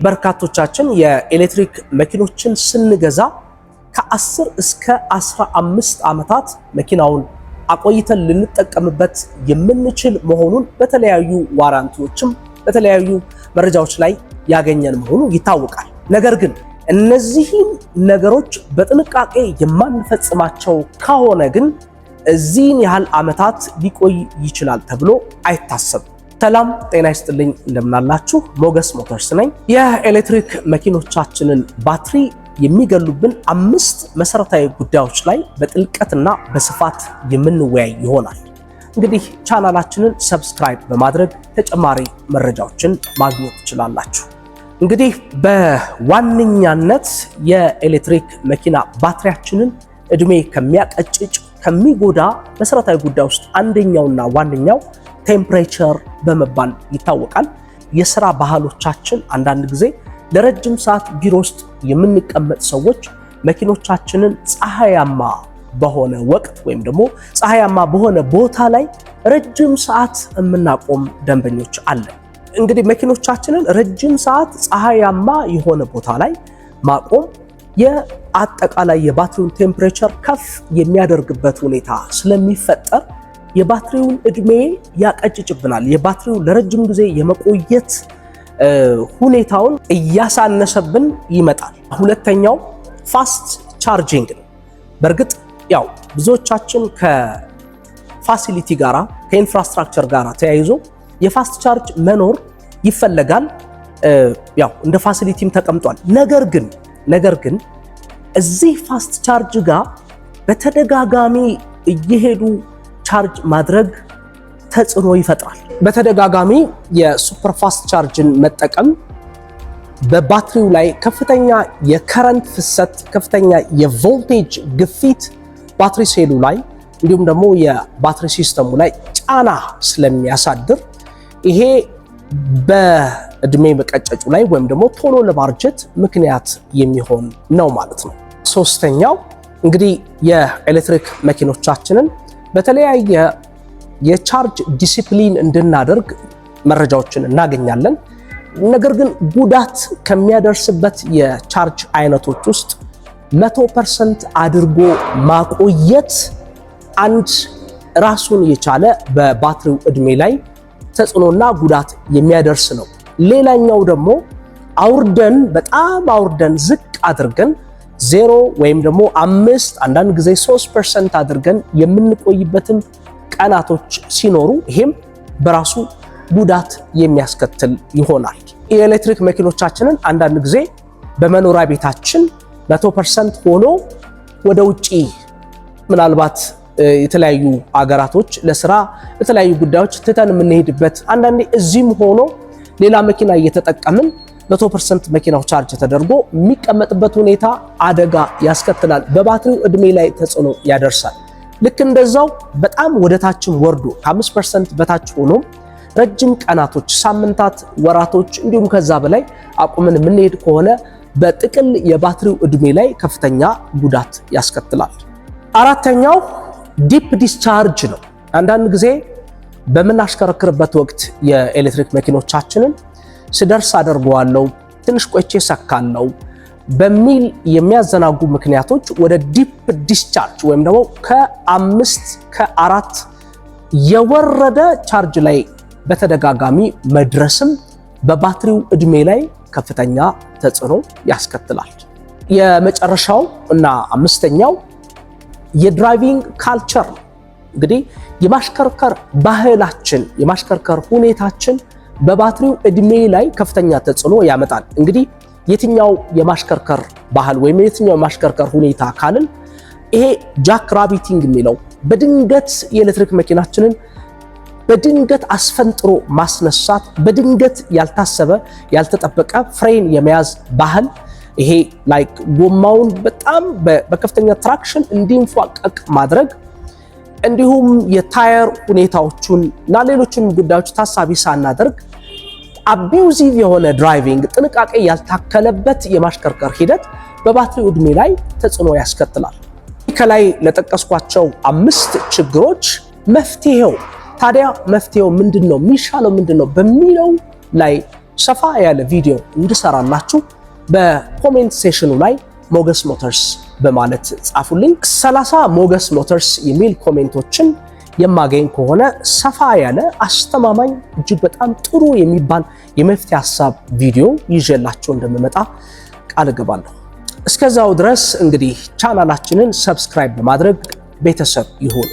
በርካቶቻችን የኤሌክትሪክ መኪኖችን ስንገዛ ከ10 እስከ 15 ዓመታት መኪናውን አቆይተን ልንጠቀምበት የምንችል መሆኑን በተለያዩ ዋራንቲዎችም በተለያዩ መረጃዎች ላይ ያገኘን መሆኑ ይታወቃል። ነገር ግን እነዚህን ነገሮች በጥንቃቄ የማንፈጽማቸው ከሆነ ግን እዚህን ያህል ዓመታት ሊቆይ ይችላል ተብሎ አይታሰብም። ሰላም ጤና ይስጥልኝ፣ እንደምናላችሁ ሞገስ ሞተርስ ነኝ። የኤሌክትሪክ መኪኖቻችንን ባትሪ የሚገሉብን 5 መሰረታዊ ጉዳዮች ላይ በጥልቀትና በስፋት የምንወያይ ይሆናል። እንግዲህ ቻናላችንን ሰብስክራይብ በማድረግ ተጨማሪ መረጃዎችን ማግኘት ትችላላችሁ። እንግዲህ በዋነኛነት የኤሌክትሪክ መኪና ባትሪያችንን እድሜ ከሚያቀጭጭ ከሚጎዳ መሰረታዊ ጉዳይ ውስጥ አንደኛውና ዋነኛው ቴምፕሬቸር በመባል ይታወቃል። የሥራ ባህሎቻችን አንዳንድ ጊዜ ለረጅም ሰዓት ቢሮ ውስጥ የምንቀመጥ ሰዎች መኪኖቻችንን ፀሐያማ በሆነ ወቅት ወይም ደግሞ ፀሐያማ በሆነ ቦታ ላይ ረጅም ሰዓት የምናቆም ደንበኞች አለን። እንግዲህ መኪኖቻችንን ረጅም ሰዓት ፀሐያማ የሆነ ቦታ ላይ ማቆም የአጠቃላይ የባትሪውን ቴምፕሬቸር ከፍ የሚያደርግበት ሁኔታ ስለሚፈጠር የባትሪውን እድሜ ያቀጭጭብናል። የባትሪው ለረጅም ጊዜ የመቆየት ሁኔታውን እያሳነሰብን ይመጣል። ሁለተኛው ፋስት ቻርጂንግ ነው። በእርግጥ ያው ብዙዎቻችን ከፋሲሊቲ ጋራ ከኢንፍራስትራክቸር ጋራ ተያይዞ የፋስት ቻርጅ መኖር ይፈለጋል። ያው እንደ ፋሲሊቲም ተቀምጧል። ነገር ግን እዚህ ፋስት ቻርጅ ጋር በተደጋጋሚ እየሄዱ ቻርጅ ማድረግ ተጽዕኖ ይፈጥራል። በተደጋጋሚ የሱፐር ፋስት ቻርጅን መጠቀም በባትሪው ላይ ከፍተኛ የከረንት ፍሰት፣ ከፍተኛ የቮልቴጅ ግፊት ባትሪ ሴሉ ላይ እንዲሁም ደግሞ የባትሪ ሲስተሙ ላይ ጫና ስለሚያሳድር ይሄ በእድሜ መቀጨጩ ላይ ወይም ደግሞ ቶሎ ለማርጀት ምክንያት የሚሆን ነው ማለት ነው። ሶስተኛው እንግዲህ የኤሌክትሪክ መኪኖቻችንን በተለያየ የቻርጅ ዲሲፕሊን እንድናደርግ መረጃዎችን እናገኛለን። ነገር ግን ጉዳት ከሚያደርስበት የቻርጅ አይነቶች ውስጥ 100% አድርጎ ማቆየት አንድ ራሱን የቻለ በባትሪው እድሜ ላይ ተጽዕኖና ጉዳት የሚያደርስ ነው። ሌላኛው ደግሞ በጣም አውርደን ዝቅ አድርገን 0 ወይም ደግሞ 5 አንዳንድ ጊዜ 3% አድርገን የምንቆይበትም ቀናቶች ሲኖሩ ይሄም በራሱ ጉዳት የሚያስከትል ይሆናል። የኤሌክትሪክ መኪኖቻችንን አንዳንድ ጊዜ በመኖሪያ ቤታችን 100% ሆኖ ወደ ውጪ ምናልባት የተለያዩ አገራቶች ለስራ የተለያዩ ጉዳዮች ትተን የምንሄድበት አንዳንዴ እዚህም ሆኖ ሌላ መኪና እየተጠቀምን 100% መኪናው ቻርጅ ተደርጎ የሚቀመጥበት ሁኔታ አደጋ ያስከትላል። በባትሪው እድሜ ላይ ተጽዕኖ ያደርሳል። ልክ እንደዛው በጣም ወደታችን ወርዶ ከ5% በታች ሆኖ ረጅም ቀናቶች፣ ሳምንታት፣ ወራቶች እንዲሁም ከዛ በላይ አቁመን የምንሄድ ከሆነ በጥቅል የባትሪው እድሜ ላይ ከፍተኛ ጉዳት ያስከትላል። አራተኛው ዲፕ ዲስቻርጅ ነው። አንዳንድ ጊዜ በምናሽከረክርበት ወቅት የኤሌክትሪክ መኪኖቻችንን ስደርስ አደርገዋለሁ፣ ትንሽ ቆይቼ ሰካለሁ በሚል የሚያዘናጉ ምክንያቶች ወደ ዲፕ ዲስቻርጅ ወይም ደግሞ ከ4 የወረደ ቻርጅ ላይ በተደጋጋሚ መድረስም በባትሪው እድሜ ላይ ከፍተኛ ተጽዕኖ ያስከትላል። የመጨረሻው እና አምስተኛው የድራይቪንግ ካልቸር ነው። እንግዲህ የማሽከርከር ባህላችን፣ የማሽከርከር ሁኔታችን በባትሪው እድሜ ላይ ከፍተኛ ተጽዕኖ ያመጣል። እንግዲህ የትኛው የማሽከርከር ባህል ወይም የትኛው የማሽከርከር ሁኔታ ካልን ይሄ ጃክ ራቢቲንግ የሚለው በድንገት የኤሌክትሪክ መኪናችንን በድንገት አስፈንጥሮ ማስነሳት፣ በድንገት ያልታሰበ ያልተጠበቀ ፍሬን የመያዝ ባህል፣ ይሄ ላይክ ጎማውን በጣም በከፍተኛ ትራክሽን እንዲንፏቀቅ ማድረግ፣ እንዲሁም የታየር ሁኔታዎቹን እና ሌሎችን ጉዳዮች ታሳቢ ሳናደርግ አቢዩዚቭ የሆነ ድራይቪንግ፣ ጥንቃቄ ያልታከለበት የማሽከርከር ሂደት በባትሪው እድሜ ላይ ተጽዕኖ ያስከትላል። ከላይ ለጠቀስኳቸው 5 ችግሮች መፍትሄው ታዲያ መፍትሄው ምንድነው? የሚሻለው ምንድነው? በሚለው ላይ ሰፋ ያለ ቪዲዮ እንድሰራላችሁ በኮሜንት ሴሽኑ ላይ ሞገስ ሞተርስ በማለት ጻፉልኝ። 30 ሞገስ ሞተርስ የሚል ኮሜንቶችን የማገኝ ከሆነ ሰፋ ያለ አስተማማኝ እጅግ በጣም ጥሩ የሚባል የመፍትሄ ሐሳብ ቪዲዮ ይዤላችሁ እንደምመጣ ቃል እገባለሁ። እስከዛው ድረስ እንግዲህ ቻናላችንን ሰብስክራይብ በማድረግ ቤተሰብ ይሁኑ።